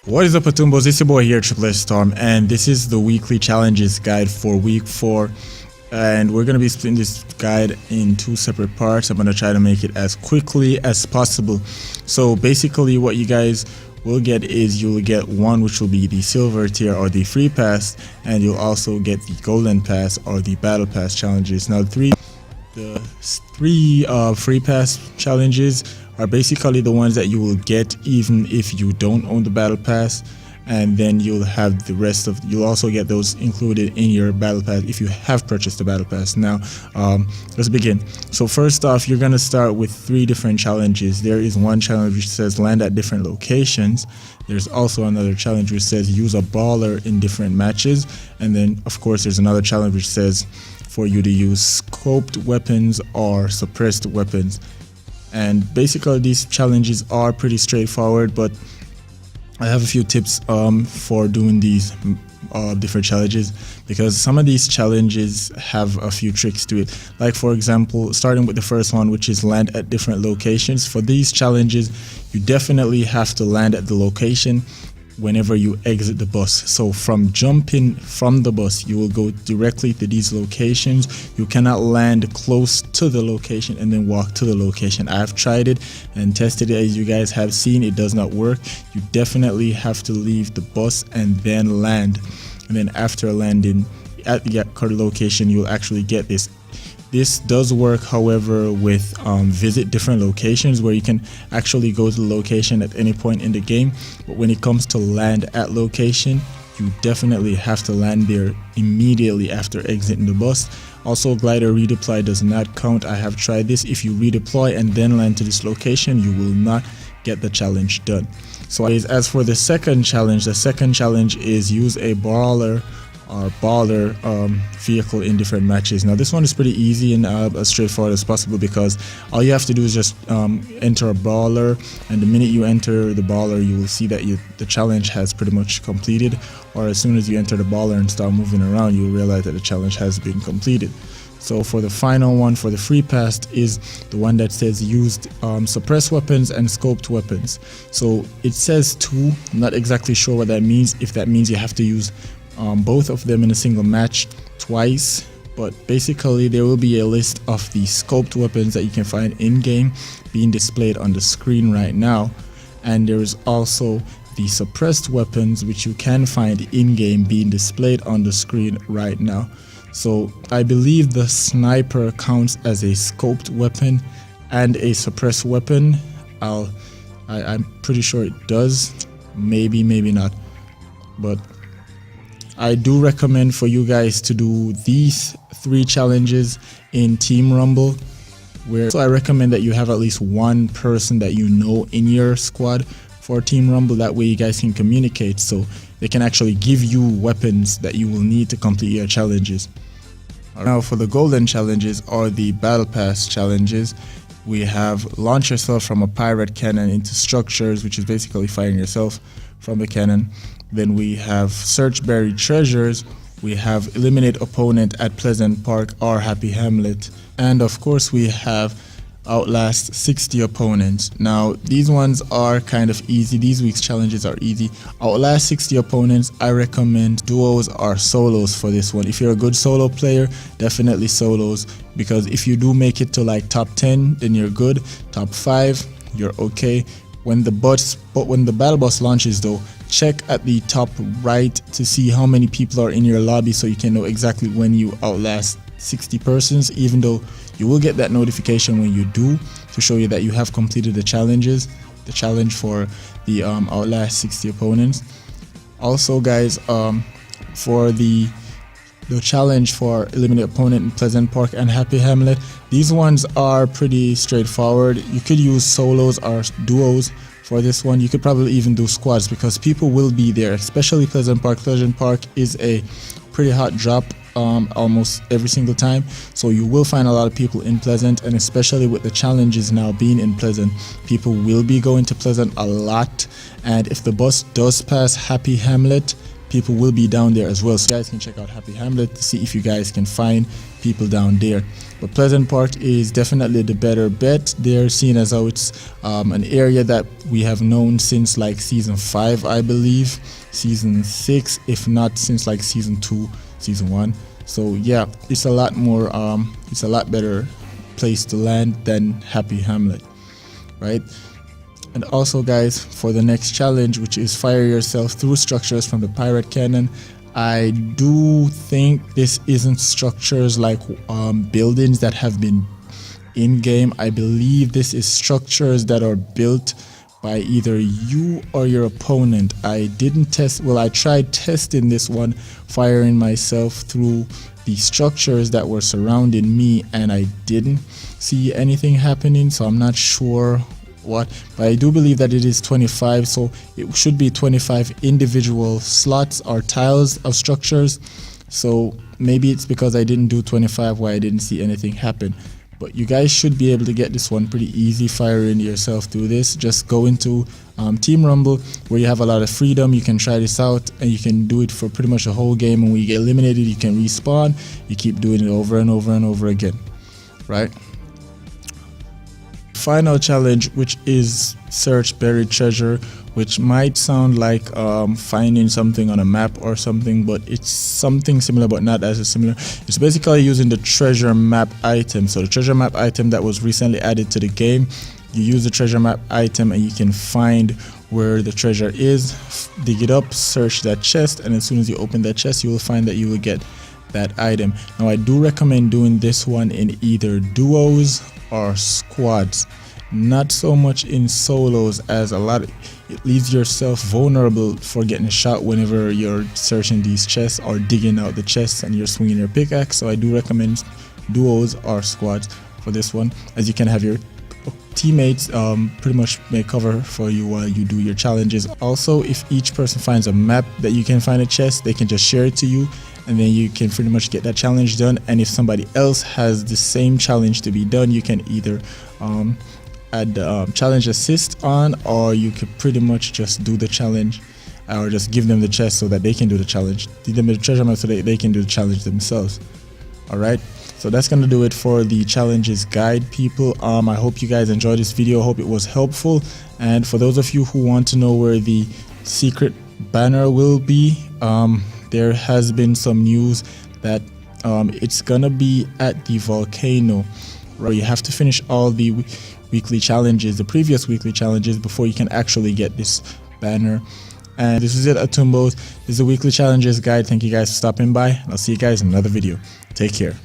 What is up, Atumbos? It's your boy here, Triple S Storm, and this is the weekly challenges guide for week 4. And we're going to be splitting this guide in 2 separate parts. I'm going to try to make it as quickly as possible. So basically what you guys will get is you'll get one, which will be the silver tier or the free pass, and you'll also get the golden pass or the battle pass challenges. Now the three free pass challenges are basically the ones that you will get even if you don't own the battle pass, and then you'll have the rest of, you'll also get those included in your battle pass if you have purchased the battle pass. Now let's begin. So first off, you're gonna start with 3 different challenges. There is one challenge which says land at different locations. There's also another challenge which says use a brawler in different matches, and then of course there's another challenge which says for you to use scoped weapons or suppressed weapons. And basically these challenges are pretty straightforward, but I have a few tips for doing these different challenges, because some of these challenges have a few tricks to it. Like for example, starting with the first one, which is land at different locations. For these challenges, you definitely have to land at the location whenever you exit the bus. So from jumping from the bus, you will go directly to these locations. You cannot land close to the location and then walk to the location. I've tried it and tested it, as you guys have seen. It does not work. You definitely have to leave the bus and then land, and then after landing at the current location, you'll actually get this. This does work, however, with visit different locations, where you can actually go to the location at any point in the game. But when it comes to land at location, you definitely have to land there immediately after exiting the bus. Also, glider redeploy does not count. I have tried this. If you redeploy and then land to this location, you will not get the challenge done. So as for the second challenge is use a brawler or baller vehicle in different matches. Now this one is pretty easy and as straightforward as possible, because all you have to do is just enter a brawler, and the minute you enter the brawler, you will see that the challenge has pretty much completed, or as soon as you enter the brawler and start moving around, you'll realize that the challenge has been completed. So for the final one, for the free pass, is the one that says used suppressed weapons and scoped weapons. So it says 2, I'm not exactly sure what that means, if that means you have to use both of them in a single match twice, but basically there will be a list of the scoped weapons that you can find in game being displayed on the screen right now, and there is also the suppressed weapons which you can find in game being displayed on the screen right now. So I believe the sniper counts as a scoped weapon and a suppressed weapon. I'm pretty sure it does, maybe not, but I do recommend for you guys to do these 3 challenges in Team Rumble, so I recommend that you have at least one person that you know in your squad for Team Rumble. That way you guys can communicate, so they can actually give you weapons that you will need to complete your challenges. Now for the golden challenges or the battle pass challenges, we have launch yourself from a pirate cannon into structures, which is basically firing yourself from the cannon. Then we have search buried treasures, we have eliminate opponent at Pleasant Park or Happy Hamlet, and of course we have outlast 60 opponents. Now these ones are kind of easy. These week's challenges are easy. Outlast 60 opponents, I recommend duos or solos for this one. If you're a good solo player, definitely solos, because if you do make it to like top 10, then you're good. Top 5, you're okay. When the battle bus launches though, check at the top right to see how many people are in your lobby, so you can know exactly when you outlast 60 persons, even though you will get that notification when you do, to show you that you have completed the challenge for the outlast 60 opponents. Also guys, for the challenge for eliminate opponent in Pleasant Park and Happy Hamlet, these ones are pretty straightforward. You could use solos or duos for this one. You could probably even do squads, because people will be there, especially Pleasant Park. Pleasant Park is a pretty hot drop almost every single time, so you will find a lot of people in Pleasant, and especially with the challenges now being in Pleasant, people will be going to Pleasant a lot. And if the bus does pass Happy Hamlet, people will be down there as well, so you guys can check out Happy Hamlet to see if you guys can find people down there. But Pleasant Park is definitely the better bet. They're seen as how it's an area that we have known since like season 5, I believe, season 6, if not since like season 2, season 1. So yeah, it's a lot more it's a lot better place to land than Happy Hamlet, right? And also guys, for the next challenge, which is fire yourself through structures from the pirate cannon, I do think this isn't structures like buildings that have been in game. I believe this is structures that are built by either you or your opponent. I didn't test, well, I tried testing this one, firing myself through the structures that were surrounding me, and I didn't see anything happening, so I'm not sure what, but I do believe that it is 25, so it should be 25 individual slots or tiles of structures. So maybe it's because I didn't do 25 why I didn't see anything happen. But you guys should be able to get this one pretty easy, firing yourself through this. Just go into Team Rumble, where you have a lot of freedom. You can try this out and you can do it for pretty much a whole game, and when you get eliminated you can respawn. You keep doing it over and over and over again, right? Final challenge, which is search buried treasure, which might sound like finding something on a map or something, but it's something similar but not as similar. It's basically using the treasure map item. So the treasure map item that was recently added to the game, you use the treasure map item and you can find where the treasure is, dig it up, search that chest, and as soon as you open that chest you will find that you will get that item. Now I do recommend doing this one in either duos or squads, not so much in solos, as it leaves yourself vulnerable for getting shot whenever you're searching these chests or digging out the chests and you're swinging your pickaxe. So I do recommend duos or squads for this one, as you can have your teammates pretty much make cover for you while you do your challenges. Also, if each person finds a map that you can find a chest, they can just share it to you, and then you can pretty much get that challenge done. And if somebody else has the same challenge to be done, you can either add challenge assist on, or you could pretty much just do the challenge, or just give them the chest so that they can do the challenge, give them the treasure map so that they can do the challenge themselves. All right, so that's gonna do it for the challenges guide, people. I hope you guys enjoyed this video. Hope it was helpful. And for those of you who want to know where the secret banner will be, there has been some news that it's gonna be at the volcano, where you have to finish all the weekly challenges, the previous weekly challenges, before you can actually get this banner. And this is it, Atumbos. This is the weekly challenges guide. Thank you guys for stopping by. I'll see you guys in another video. Take care.